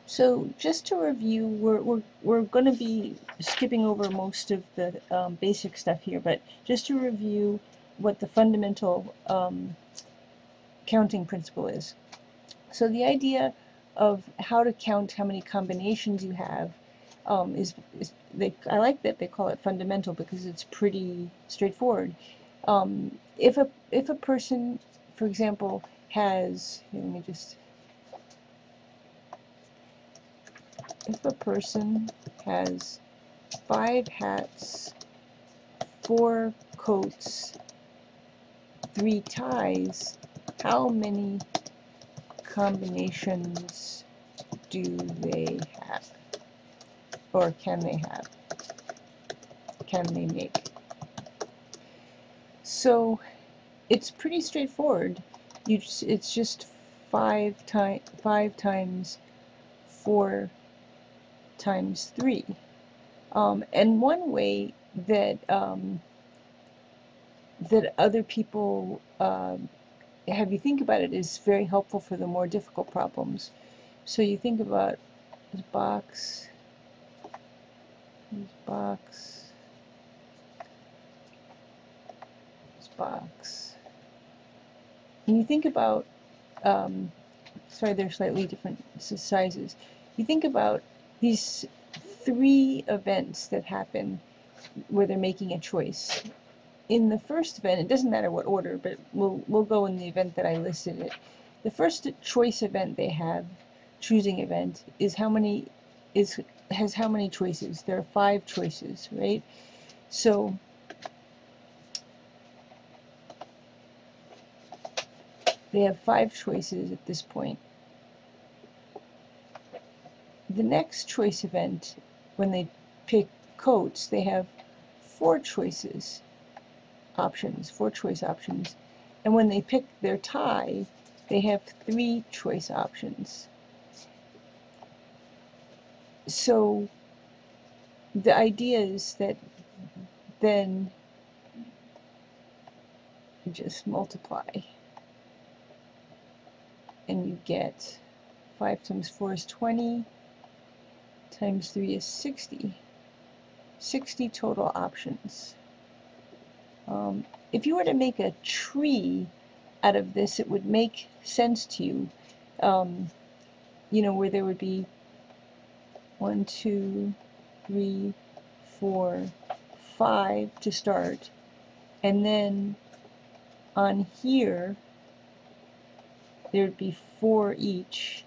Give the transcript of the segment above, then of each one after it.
So just to review, we're going to be skipping over most of the basic stuff here, but just to review what the fundamental counting principle is. So the idea of how to count how many combinations you have I like that they call it fundamental because it's pretty straightforward. If a person, for example, has, here, let me just, if a person has 5 hats, 4 coats, 3 ties, how many combinations do they have? Or can they have? Can they make? So it's pretty straightforward. It's just 5 times 4 times 3. And one way that that other people have you think about it is very helpful for the more difficult problems. So you think about this box, this box, this box. And you think about, sorry, they're slightly different sizes. You think about these 3 events that happen where they're making a choice. In the first event, it doesn't matter what order, but we'll go in the event that I listed it. The first choice event they have, choosing event, is has how many choices? There are 5 choices, right? So they have 5 choices at this point. The next choice event, when they pick coats, they have 4 choices. 4 choice options, and when they pick their tie, they have 3 choice options. So the idea is that then you just multiply, and you get 5 times 4 is 20, times 3 is 60. 60 total options. If you were to make a tree out of this, it would make sense to you. You know, where there would be 1, 2, 3, 4, 5 to start, and then on here there'd be 4 each,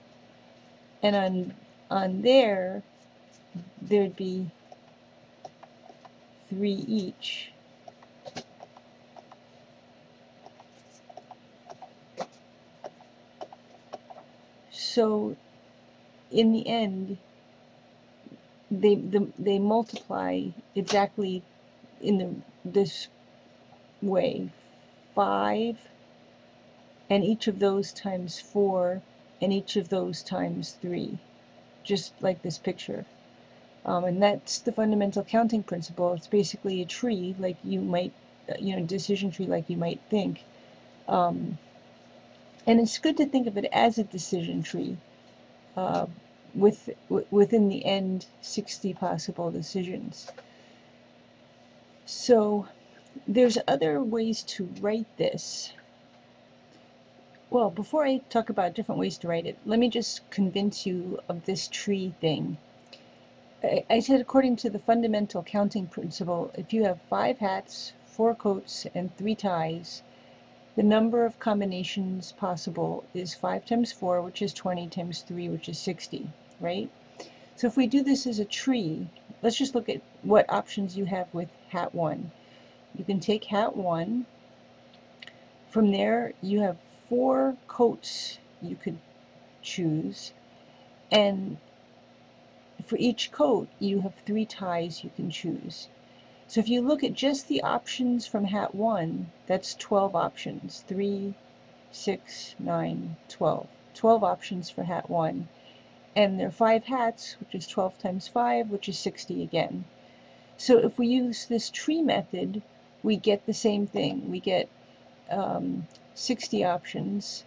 and on there there'd be 3 each. So in the end, they multiply exactly in this way: 5, and each of those times 4, and each of those times 3, just like this picture. And that's the fundamental counting principle. It's basically a tree, like you might, decision tree, like you might think. And it's good to think of it as a decision tree, within the end 60 possible decisions. So there's other ways to write this. Well, before I talk about different ways to write it, let me just convince you of this tree thing. I said according to the fundamental counting principle, if you have 5 hats, 4 coats, and 3 ties, the number of combinations possible is 5 times 4, which is 20, times 3, which is 60, right? So if we do this as a tree, let's just look at what options you have with hat 1. You can take hat 1. From there, you have 4 coats you could choose, and for each coat, you have 3 ties you can choose. So if you look at just the options from hat 1, that's 12 options. 3, 6, 9, 12. 12 options for hat 1. And there are 5 hats, which is 12 times 5, which is 60 again. So if we use this tree method, we get the same thing. We get 60 options.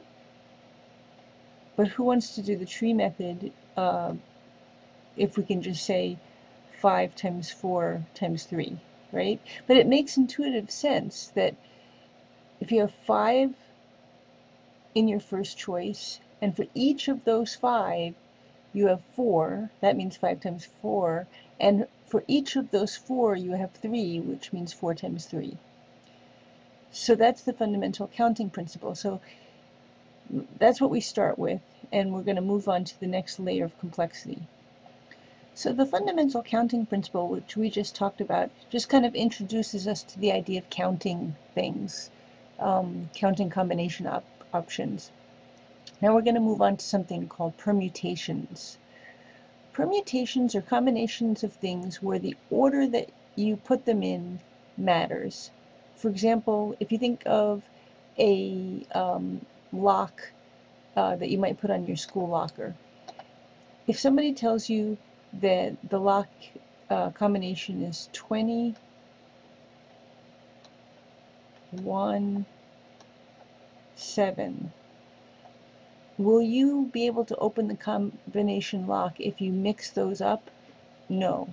But who wants to do the tree method uh, if we can just say 5 times 4 times 3, right? But it makes intuitive sense that if you have 5 in your first choice, and for each of those 5 you have 4, that means 5 times 4, and for each of those 4 you have 3, which means 4 times 3. So that's the fundamental counting principle. So that's what we start with, and we're going to move on to the next layer of complexity. So the fundamental counting principle, which we just talked about, just kind of introduces us to the idea of counting things, counting combination options. Now we're going to move on to something called permutations. Permutations are combinations of things where the order that you put them in matters. For example, if you think of a lock that you might put on your school locker, if somebody tells you that the lock combination is 20, 1, 7, will you be able to open the combination lock if you mix those up? No.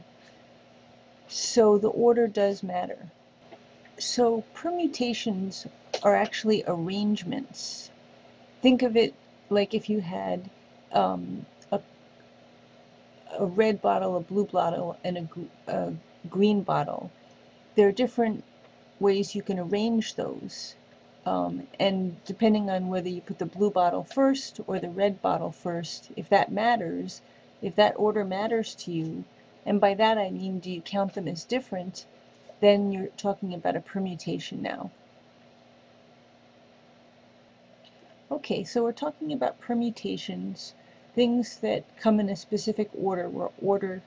So the order does matter. So permutations are actually arrangements. Think of it like if you had a red bottle, a blue bottle, and a green bottle. There are different ways you can arrange those. And depending on whether you put the blue bottle first or the red bottle first, if that matters, if that order matters to you, and by that I mean do you count them as different, then you're talking about a permutation now. Okay, so we're talking about permutations, things that come in a specific order, where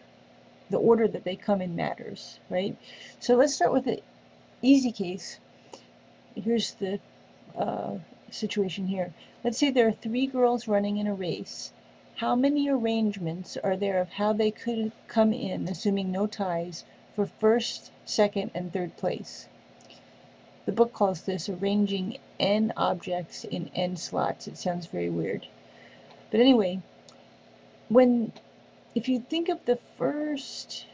the order that they come in matters, right? So let's start with the easy case. Here's the situation here. Let's say there are 3 girls running in a race. How many arrangements are there of how they could come in, assuming no ties, for first, second, and third place? The book calls this arranging n objects in n slots. It sounds very weird. But anyway, if you think of the first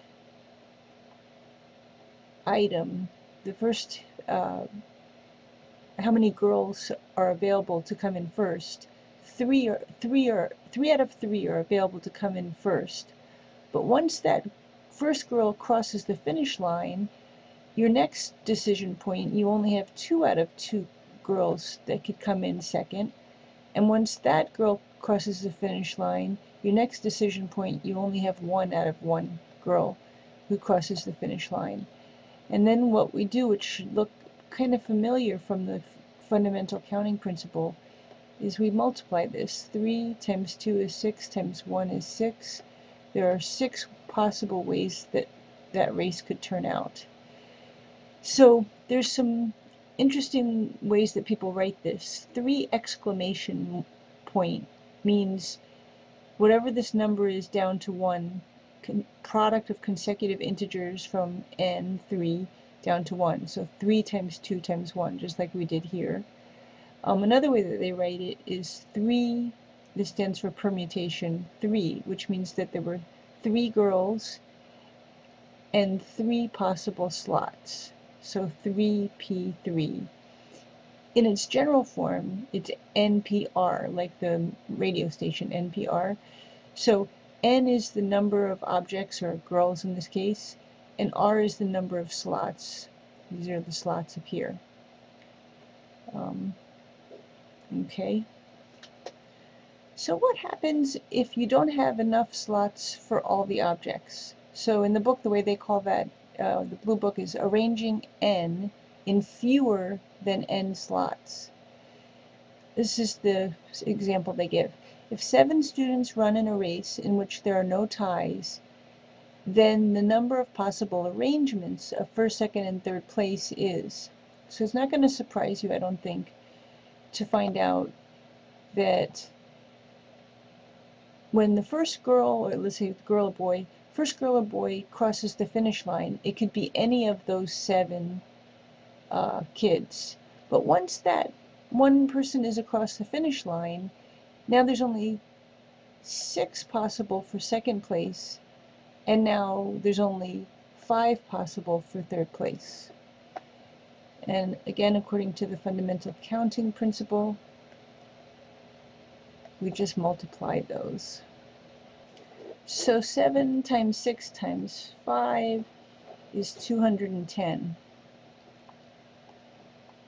item, the first how many girls are available to come in first, 3 out of 3 are available to come in first. But once that first girl crosses the finish line, your next decision point, you only have 2 out of 2 girls that could come in second. And once that girl crosses the finish line, your next decision point, you only have 1 out of 1 girl who crosses the finish line. And then what we do, which should look kind of familiar from the fundamental counting principle, is we multiply this. 3 times 2 is 6 times 1 is 6. There are 6 possible ways that that race could turn out. So there's some interesting ways that people write this. 3 exclamation point means whatever this number is down to 1, product of consecutive integers from n, 3, down to 1. So 3 times 2 times 1, just like we did here. Another way that they write it is 3, this stands for permutation 3, which means that there were 3 girls and 3 possible slots. So 3p3. In its general form, it's NPR, like the radio station NPR. So N is the number of objects, or girls in this case, and R is the number of slots. These are the slots up here. Okay. So what happens if you don't have enough slots for all the objects? So in the book, the way they call that, the blue book, is arranging N in fewer than N slots. This is the example they give. If 7 students run in a race in which there are no ties, then the number of possible arrangements of first, second, and third place is. So it's not going to surprise you, I don't think, to find out that when the first girl, or let's say girl or boy, first girl or boy crosses the finish line, it could be any of those 7 kids. But once that one person is across the finish line, now there's only 6 possible for second place, and now there's only 5 possible for third place. And again, according to the fundamental counting principle, we just multiply those. So 7 times 6 times 5 is 210.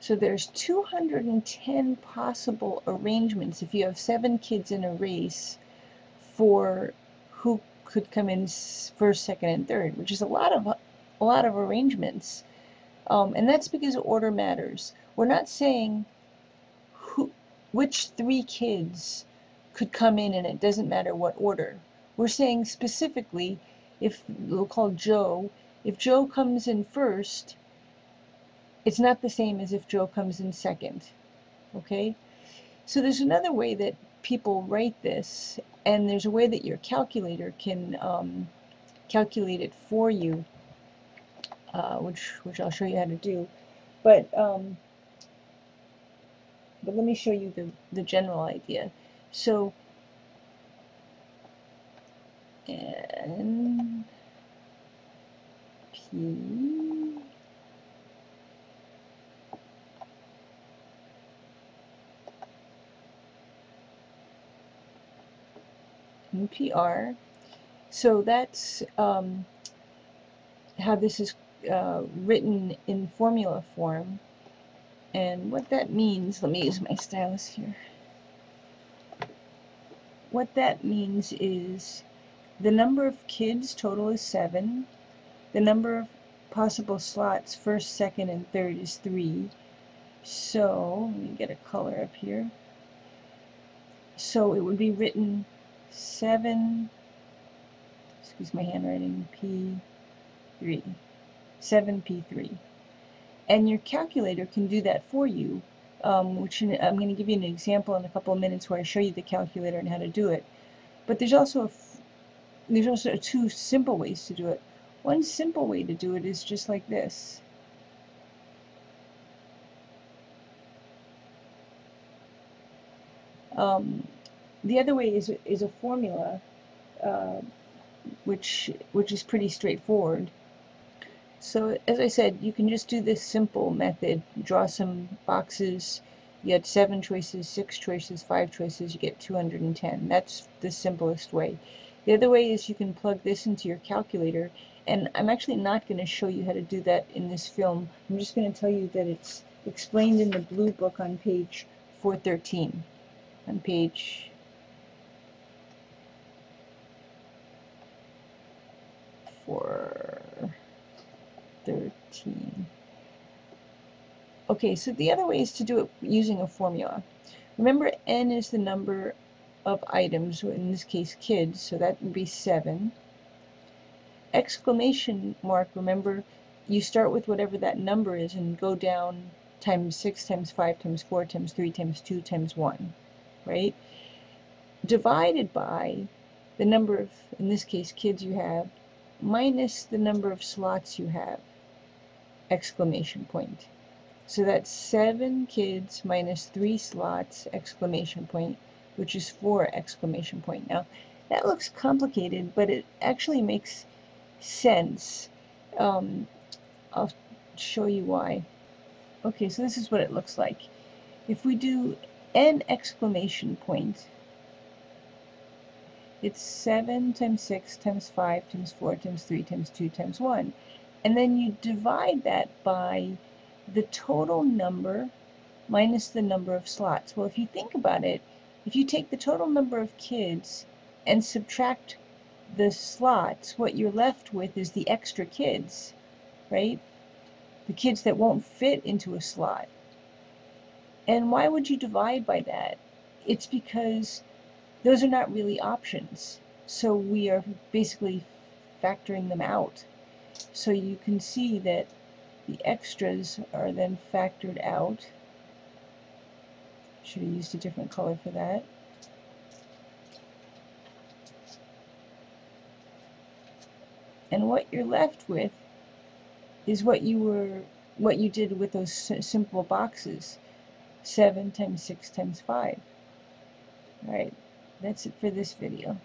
So there's 210 possible arrangements if you have 7 kids in a race for who could come in first, second, and third, which is a lot of arrangements. And that's because order matters. We're not saying which 3 kids could come in, and it doesn't matter what order. We're saying specifically, if we'll call Joe, if Joe comes in first, it's not the same as if Joe comes in second. Okay? So there's another way that people write this, and there's a way that your calculator can calculate it for you, which I'll show you how to do. But let me show you the general idea. So N P NPR. So that's how this is written in formula form. And what that means, let me use my stylus here. What that means is the number of kids total is 7. The number of possible slots, first, second, and third, is 3. So, let me get a color up here. So it would be written 7, excuse my handwriting, P3, 7P3. And your calculator can do that for you, which I'm going to give you an example in a couple of minutes where I show you the calculator and how to do it. But there's also 2 simple ways to do it. One simple way to do it is just like this. The other way is a formula, which is pretty straightforward. So as I said, you can just do this simple method, draw some boxes. You had 7 choices, 6 choices, 5 choices, you get 210. That's the simplest way. The other way is you can plug this into your calculator, and I'm actually not going to show you how to do that in this film. I'm just going to tell you that it's explained in the blue book on page 413. On page 413. Okay, so the other way is to do it using a formula. Remember, n is the number of items, in this case kids, so that would be 7. Exclamation mark, remember, you start with whatever that number is and go down times 6 times 5 times 4 times 3 times 2 times 1, right? Divided by the number of, in this case, kids you have, minus the number of slots you have, exclamation point. So that's 7 kids minus 3 slots, exclamation point, which is 4, exclamation point. Now, that looks complicated, but it actually makes sense. I'll show you why. Okay, so this is what it looks like. If we do n exclamation point, it's 7 times 6 times 5 times 4 times 3 times 2 times 1. And then you divide that by the total number minus the number of slots. Well, if you think about it, if you take the total number of kids and subtract the slots, what you're left with is the extra kids, right? The kids that won't fit into a slot. And why would you divide by that? It's because those are not really options. So we are basically factoring them out. So you can see that the extras are then factored out. Should have used a different color for that. And what you're left with is what you did with those simple boxes. 7 times 6 times 5. Right. That's it for this video.